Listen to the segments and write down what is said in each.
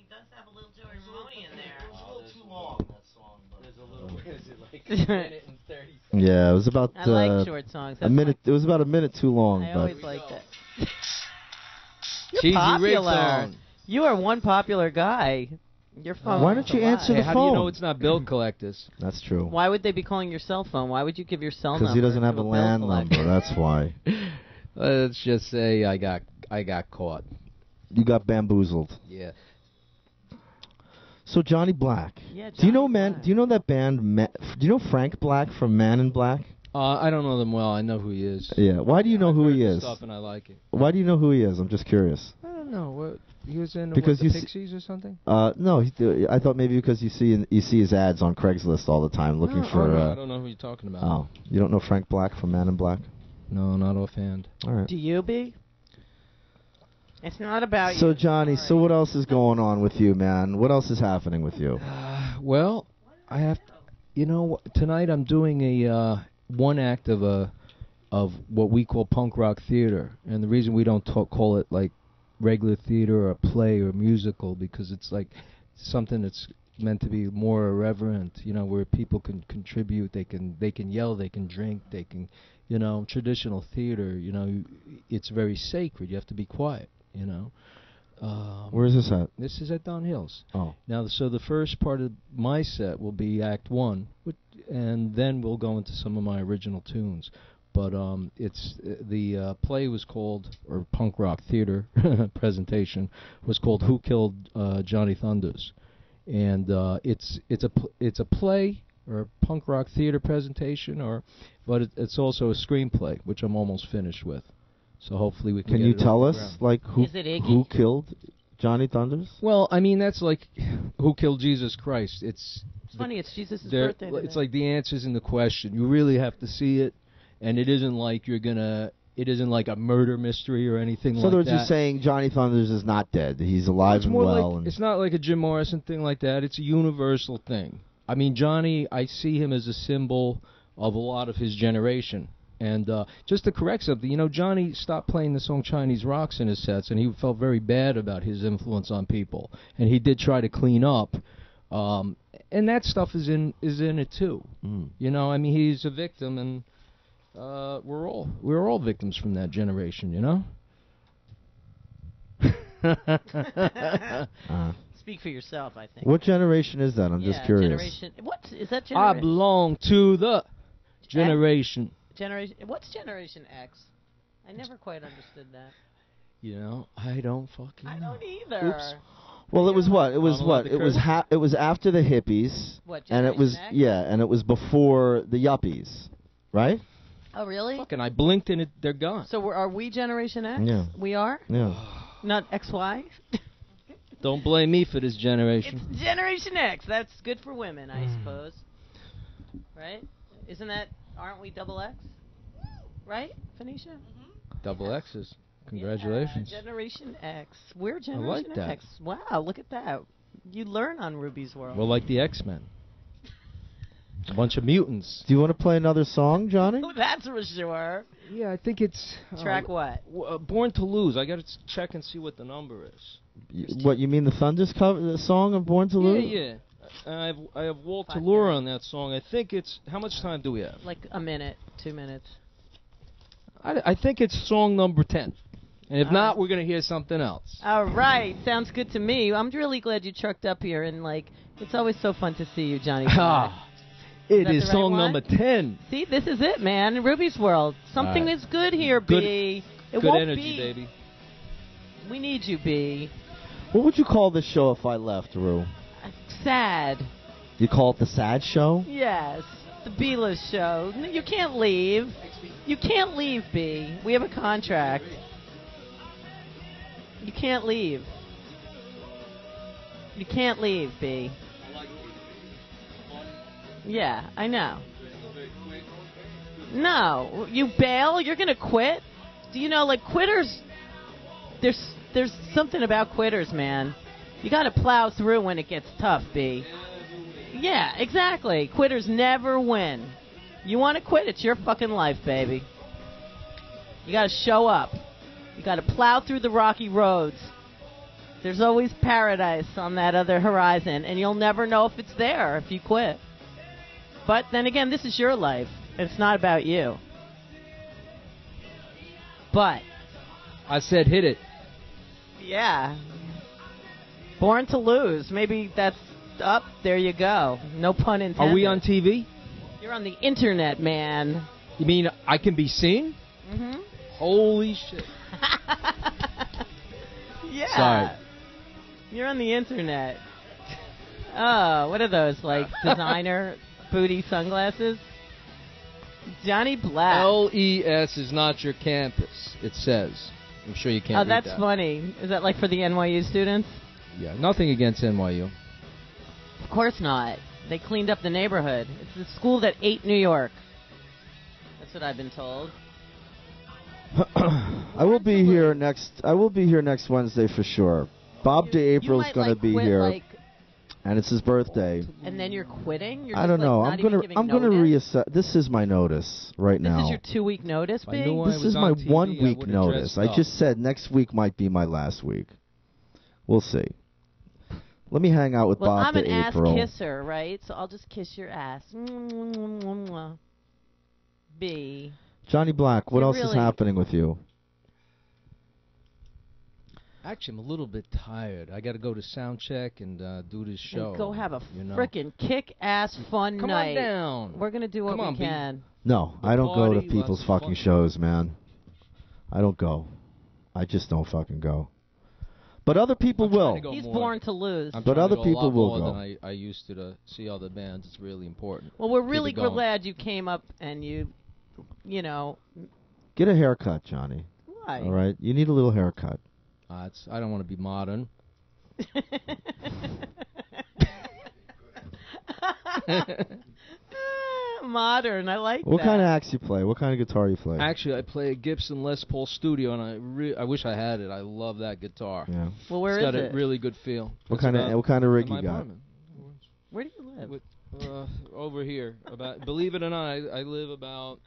does have a little Joey Ramone in there. It was a little too long, that song. But there's a little, is it like a minute and 30 seconds? Yeah, it was about I like short songs. a minute. It was about a minute too long. I but always liked it. You're Cheesy popular. ringtone. You are one popular guy. Your phone. Why don't you answer the How phone? do you know it's not bill collectors? That's true. Why would they be calling your cell phone? Why would you give your cell number? Because he doesn't have to a bill land collector? number. That's why. Let's just say I got caught. You got bamboozled. Yeah. So Johnny Black. Yeah, Do you know Johnny Black. Do you know that band? Do you know Frank Black from Man in Black? I don't know them well. I know who he is. Yeah. Why do you know I've who heard he the is? Stuff and I like it. Why do you know who he is? I'm just curious. I don't know. What he was in? Because the you Pixies or something? No. I thought maybe because you see his ads on Craigslist all the time looking for. No, I don't know who you're talking about. Oh, you don't know Frank Black from Man in Black? No, not offhand. All right. Do you be? It's not about you. So Johnny, so what else is going on with you, man? What else is happening with you? Well, I have. Tonight I'm doing a one act of what we call punk rock theater, and the reason we don't call it like regular theater or a play or musical because it's like something that's meant to be more irreverent, where people can contribute, they can yell, they can drink, they can, traditional theater, it's very sacred. You have to be quiet, Where is this at? This is at Don Hills. Oh. Now, so the first part of my set will be Act 1, and then we'll go into some of my original tunes. But it's the play was called, or punk rock theater presentation was called "Who Killed Johnny Thunders," and it's a play or a punk rock theater presentation, but it's also a screenplay, which I'm almost finished with. So hopefully we can. Can get you it tell off us the ground. like Is it Iggy? who killed Johnny Thunders? Well, I mean that's like who killed Jesus Christ. It's funny. It's Jesus' birthday today. It's like the answers in the question. You really have to see it, and it isn't like it isn't like a murder mystery or anything like that. So in other words, you're saying Johnny Thunders is not dead. He's alive and well. Like, it's not like a Jim Morrison thing like that. It's a universal thing. I mean, Johnny, I see him as a symbol of a lot of his generation. And just to correct something, Johnny stopped playing the song Chinese Rocks in his sets, and he felt very bad about his influence on people. And he did try to clean up. And that stuff is in it too. Mm. I mean, he's a victim, and we're all victims from that generation, Speak for yourself, I think. What generation is that? I'm just curious. Generation. What is that? I belong to the generation. What's Generation X? I never quite understood that. I don't fucking know. I don't either. Oops. Well, it was what? It was what? It was it was after the hippies. What? And it was X? and it was before the yuppies, right? Oh, really? Fucking, I blinked and they're gone. So are we Generation X? Yeah. We are? Yeah. Not XY? Don't blame me for this generation. It's Generation X. That's good for women, I suppose. Right? Aren't we double X? Right, Phoenicia? Double X's. Congratulations. Yeah, Generation X. We're I like Generation that. X. Wow, look at that. You learn on Ruby's World. Well, like the X-Men. A bunch of mutants. Do you want to play another song, Johnny? That's for sure. Yeah, I think it's... Track what? Born to Lose. I got to check and see what the number is. What, you mean the Thunders cover, the song of Born to Lose? Yeah. I have Walter Lure on that song. I think it's... How much time do we have? Like a minute, 2 minutes. I think it's song number 10. And if not, we're going to hear something else. All right. Sounds good to me. I'm really glad you trucked up here. And, it's always so fun to see you, Johnny. It is song number 10. See, this is it, man. Ruby's World. Something is good here, B. It good won't energy, be. baby. We need you, B. What would you call this show if I left, Rue? Sad. You call it the sad show? Yes. The B-list show. You can't leave. You can't leave, B. We have a contract. You can't leave. You can't leave, B. Yeah, I know. No, you bail? You're going to quit? Do you know, quitters, there's something about quitters, man. You got to plow through when it gets tough, B. Yeah, exactly. Quitters never win. You want to quit? It's your fucking life, baby. You got to show up. You got to plow through the rocky roads. There's always paradise on that other horizon, and you'll never know if it's there if you quit. But then again, this is your life. It's not about you. But I said hit it. yeah. Born to lose. Maybe that's up. There you go. No pun intended. Are we on TV? You're on the internet, man. You mean I can be seen? Mm-hmm. Holy shit. Yeah. Sorry. You're on the internet. Oh, what are those, like designer booty sunglasses? Johnny Black. LES is not your campus, it says. I'm sure you can't Oh, read that's that. funny. Is that like for the NYU students? Yeah, nothing against NYU. Of course not. They cleaned up the neighborhood. It's the school that ate New York. That's what I've been told. I will be here next. I will be here next Wednesday for sure. Bob DeApril's going to be quit, here, like, and it's his birthday. and then you're quitting. You're I just, don't know. Not I'm even gonna giving reassess. notice? This is my notice right This now. is your 2-week notice, If I Big? knew I This was is on my TV, 1 I week would've notice. dressed I up. just said next week might be my last week. We'll see. Let me hang out with Well, Bob I'm an ass DeApril. kisser, right? So I'll just kiss your ass. B. Johnny Black, what You're else is really- happening with you? Actually, I'm a little bit tired. I got to go to sound check and do this show. And go have a you know? frickin' kick-ass fun Come night. on down. We're going to do what Come on, we B. can. No, The I don't go to party, people's lots of fucking fun. shows, man. I don't go. I just don't fucking go. But other people I'm trying will. to go He's more. born to lose. I'm But trying other to go a lot people will more go. than I used to see other bands. It's really important. Well, we're Keep really it going. glad you came up and you know, Get a haircut, Johnny. why? All right? You need a little haircut. I don't want to be modern. Modern, I like What that. kind of axe you play? What kind of guitar you play? Actually, I play a Gibson Les Paul Studio, and I wish I had it. I love that guitar. Yeah. Well, where It's is got it? a really good feel. What It's kind about of rig in my you got? apartment. Where do you live? With, over here. Believe it or not, I live about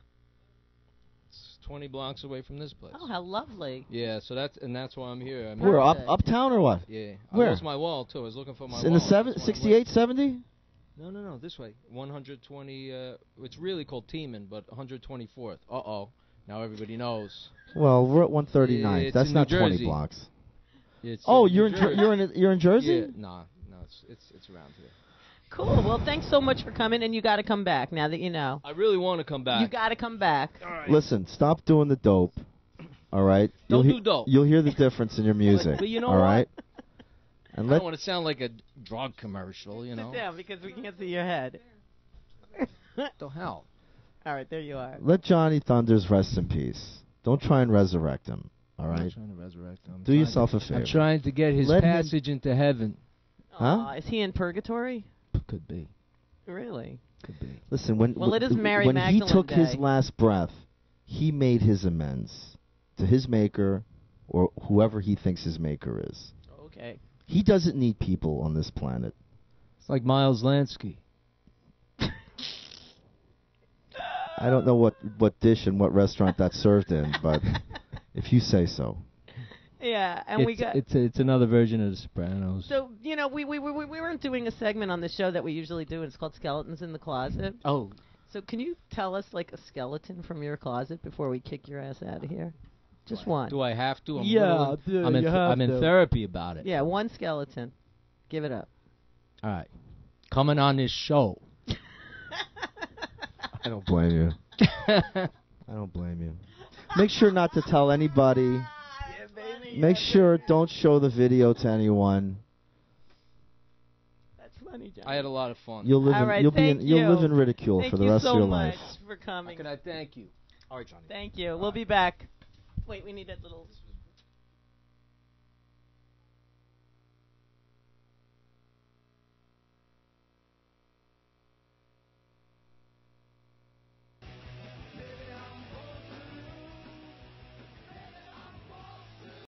20 blocks away from this place. Oh, how lovely. Yeah, so that's why I'm here. I mean, Where, Perfect. uptown or what? Yeah. Where? I lost my wall too. I was looking for my In wall. the That's why I'm 68, waiting. 70? No, this way. 120. It's really called Teeman, but 124th. Now everybody knows. Well, we're at 139th. It's That's in not New 20 Jersey. blocks. It's Oh, in you're New in Jersey. you're in Jersey? Yeah, no, it's around here. Cool. Well, thanks so much for coming, and you got to come back now that you know. I really want to come back. You got to come back. All right. Listen, stop doing the dope. All right? Don't You'll do dope. You'll hear the difference in your music. But you know all what? right? And I let don't want to sound like a drug commercial, you know. Sit down because we can't see your head. What the hell? All right, there you are. let Johnny Thunders rest in peace. Don't try and resurrect him. All I'm right? not trying to resurrect him. Do yourself a favor. I'm trying to get his Let him- passage into heaven. Huh? Aw, is he in purgatory? Could be. Really? Could be. Listen, when Well, it is Mary when he Magdalene took his Day. last breath, he made his amends to his maker or whoever he thinks his maker is. Okay. He doesn't need people on this planet. It's like Miles Lansky. I don't know what dish and what restaurant that's served in, but if you say so. Yeah, and we got. It's another version of The Sopranos. So you know, we weren't doing a segment on the show that we usually do. And it's called Skeletons in the Closet. Oh, So can you tell us like a skeleton from your closet before we kick your ass out of here? Just one. do I have to? Yeah, I'm in, you have I'm in to. therapy about it. Yeah, one skeleton. Give it up. All right. Coming on this show. I don't blame you. I don't blame you. Make sure not to tell anybody. Make sure don't show the video to anyone. That's funny, John. I had a lot of fun. You'll live All in right, you'll be in, thank you'll you. live in ridicule Thank for the you rest so of your much life. for How coming. can I thank you? All right, Johnny. Thank you. We'll be back. Wait, we need a little.